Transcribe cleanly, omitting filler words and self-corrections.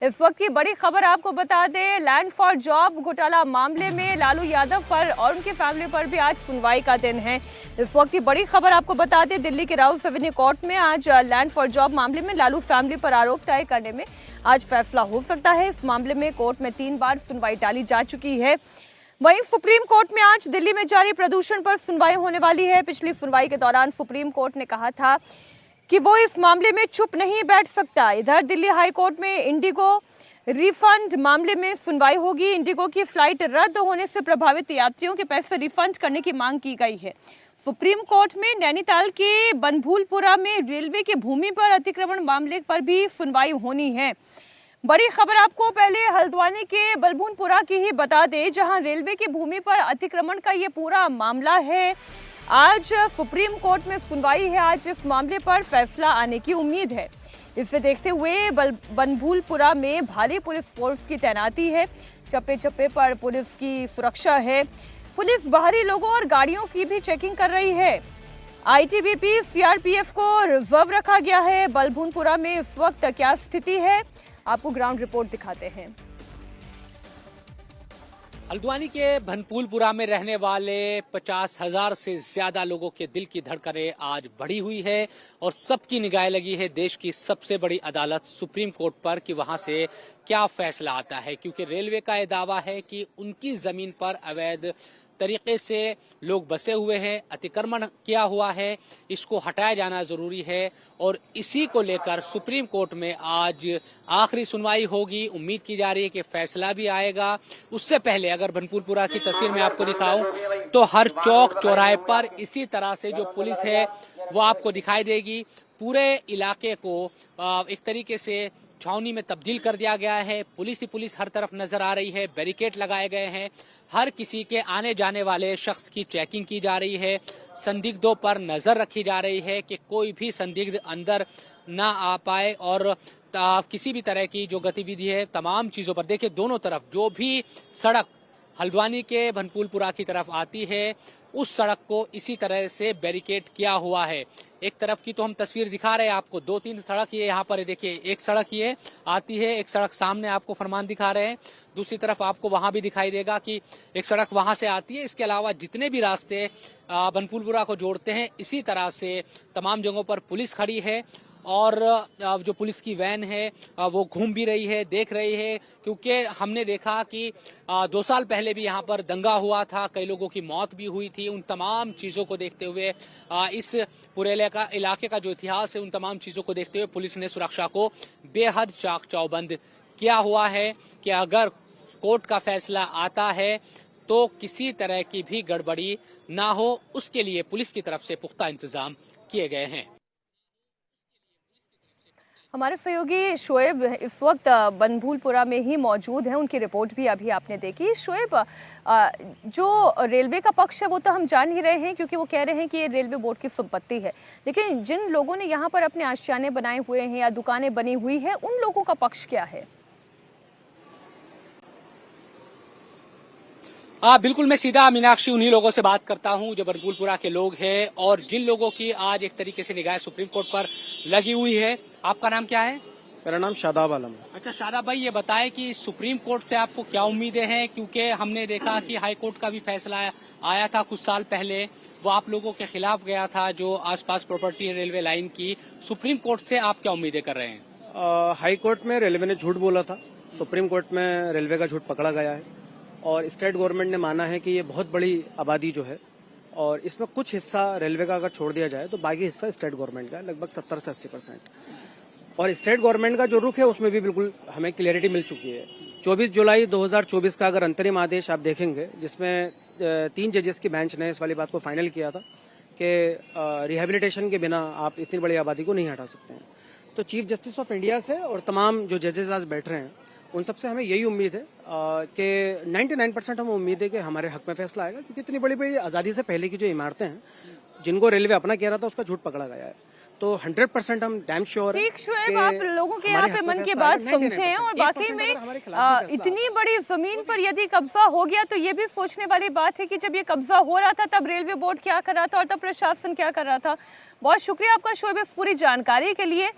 इस वक्त की बड़ी खबर आपको बता दें, लैंड फॉर जॉब घोटाला मामले में लालू यादव पर और उनकी फैमिली पर भी आज सुनवाई का दिन है। इस वक्त की बड़ी खबर आपको बता दें, दिल्ली के राउल्स एवेन्यू कोर्ट में आज लैंड फॉर जॉब मामले में लालू फैमिली पर आरोप तय करने में आज फैसला हो सकता है। इस मामले में कोर्ट में 3 बार सुनवाई टाली जा चुकी है। वहीं सुप्रीम कोर्ट में आज दिल्ली में जारी प्रदूषण पर सुनवाई होने वाली है। पिछली सुनवाई के दौरान सुप्रीम कोर्ट ने कहा था कि वो इस मामले में चुप नहीं बैठ सकता। इधर दिल्ली हाई कोर्ट में इंडिगो रिफंड मामले में सुनवाई होगी। इंडिगो की फ्लाइट रद्द होने से प्रभावित यात्रियों के पैसे रिफंड करने की मांग की गई है। सुप्रीम कोर्ट में नैनीताल के बनभूलपुरा में रेलवे की भूमि पर अतिक्रमण मामले पर भी सुनवाई होनी है। बड़ी खबर आपको पहले हल्द्वानी के बनभूलपुरा की ही बता दें, जहां रेलवे की भूमि पर अतिक्रमण का ये पूरा मामला है। आज सुप्रीम कोर्ट में सुनवाई है। आज इस मामले पर फैसला आने की उम्मीद है। इसे देखते हुए बनभूलपुरा में भारी पुलिस फोर्स की तैनाती है। चप्पे चप्पे पर पुलिस की सुरक्षा है। पुलिस बाहरी लोगों और गाड़ियों की भी चेकिंग कर रही है। आईटीबीपी सीआरपीएफ को रिजर्व रखा गया है। बनभूलपुरा में इस वक्त क्या स्थिति है, आपको ग्राउंड रिपोर्ट दिखाते हैं। हल्द्वानी के बनभूलपुरा में रहने वाले 50,000 से ज्यादा लोगों के दिल की धड़कनें आज बढ़ी हुई है और सबकी निगाहें लगी है देश की सबसे बड़ी अदालत सुप्रीम कोर्ट पर कि वहां से क्या फैसला आता है, क्योंकि रेलवे का यह दावा है कि उनकी जमीन पर अवैध तरीके से लोग बसे हुए हैं, अतिक्रमण किया हुआ है, इसको हटाया जाना जरूरी है और इसी को लेकर सुप्रीम कोर्ट में आज आखिरी सुनवाई होगी। उम्मीद की जा रही है कि फैसला भी आएगा। उससे पहले अगर बनभूलपुरा की तस्वीर में आपको दिखाऊं तो हर चौक चौराहे पर इसी तरह से जो पुलिस है वो आपको दिखाई देगी। पूरे इलाके को एक तरीके से छावनी में तब्दील कर दिया गया है। पुलिस ही पुलिस हर तरफ नजर आ रही है। बैरिकेड लगाए गए हैं। हर किसी के आने जाने वाले शख्स की चेकिंग की जा रही है। संदिग्धों पर नजर रखी जा रही है कि कोई भी संदिग्ध अंदर ना आ पाए और किसी भी तरह की जो गतिविधि है तमाम चीजों पर देखिए, दोनों तरफ जो भी सड़क हल्द्वानी के बनभूलपुरा की तरफ आती है उस सड़क को इसी तरह से बैरिकेड किया हुआ है। एक तरफ की तो हम तस्वीर दिखा रहे हैं आपको, 2-3 सड़क ये यहाँ पर देखिए, एक सड़क ये आती है, एक सड़क सामने आपको फरमान दिखा रहे हैं, दूसरी तरफ आपको वहां भी दिखाई देगा कि एक सड़क वहां से आती है। इसके अलावा जितने भी रास्ते बनभूलपुरा को जोड़ते हैं इसी तरह से तमाम जगहों पर पुलिस खड़ी है और जो पुलिस की वैन है वो घूम भी रही है, देख रही है, क्योंकि हमने देखा कि 2 साल पहले भी यहाँ पर दंगा हुआ था, कई लोगों की मौत भी हुई थी। उन तमाम चीजों को देखते हुए इस पूरे इलाके का जो इतिहास है उन तमाम चीजों को देखते हुए पुलिस ने सुरक्षा को बेहद चाक चौबंद किया हुआ है कि अगर कोर्ट का फैसला आता है तो किसी तरह की भी गड़बड़ी ना हो, उसके लिए पुलिस की तरफ से पुख्ता इंतजाम किए गए हैं। हमारे सहयोगी शोएब इस वक्त बनभूलपुरा में ही मौजूद हैं। उनकी रिपोर्ट भी अभी आपने देखी। शोएब, जो रेलवे का पक्ष है वो तो हम जान ही रहे हैं, क्योंकि वो कह रहे हैं कि ये रेलवे बोर्ड की संपत्ति है, लेकिन जिन लोगों ने यहाँ पर अपने आशियाने बनाए हुए हैं या दुकानें बनी हुई हैं, उन लोगों का पक्ष क्या है? बिल्कुल, मैं सीधा मीनाक्षी उन्हीं लोगों से बात करता हूं जो बनभूलपुरा के लोग हैं और जिन लोगों की आज एक तरीके से निगाह सुप्रीम कोर्ट पर लगी हुई है। आपका नाम क्या है? मेरा नाम शादाब आलम है। अच्छा शादाब भाई, ये बताएं कि सुप्रीम कोर्ट से आपको क्या उम्मीदें हैं, क्योंकि हमने देखा कि हाई कोर्ट का भी फैसला आया था कुछ साल पहले, वो आप लोगों के खिलाफ गया था जो आसपास प्रॉपर्टी है रेलवे लाइन की। सुप्रीम कोर्ट से आप क्या उम्मीदें कर रहे हैं? हाई कोर्ट में रेलवे ने झूठ बोला था, सुप्रीम कोर्ट में रेलवे का झूठ पकड़ा गया है और स्टेट गवर्नमेंट ने माना है कि ये बहुत बड़ी आबादी जो है और इसमें कुछ हिस्सा रेलवे का अगर छोड़ दिया जाए तो बाकी हिस्सा स्टेट गवर्नमेंट का है, लगभग 70 से 80%। और स्टेट गवर्नमेंट का जो रुख है उसमें भी बिल्कुल हमें क्लियरिटी मिल चुकी है। 24 जुलाई 2024 का अगर अंतरिम आदेश आप देखेंगे, जिसमें 3 जजेस की बेंच ने इस वाली बात को फाइनल किया था कि रिहेबिलिटेशन के बिना आप इतनी बड़ी आबादी को नहीं हटा सकते हैं। तो चीफ जस्टिस ऑफ इंडिया से और तमाम जो जजेस आज बैठ रहे हैं उन सबसे हमें यही उम्मीद है कि 99% हमें उम्मीद है कि हमारे हक में फैसला आएगा, क्योंकि इतनी बड़ी बड़ी आज़ादी से पहले की जो इमारतें हैं जिनको रेलवे अपना कह रहा था उसका झूठ पकड़ा गया है। तो 100% हम डैम श्योर हैं। ठीक शोएब, आप लोगों के यहाँ पे मन की बात समझे हैं और वाकई में इतनी बड़ी जमीन पर यदि कब्जा हो गया तो ये भी सोचने वाली बात है कि जब ये कब्जा हो रहा था तब रेलवे बोर्ड क्या कर रहा था और तब प्रशासन क्या कर रहा था। बहुत शुक्रिया आपका शोएब इस पूरी जानकारी के लिए।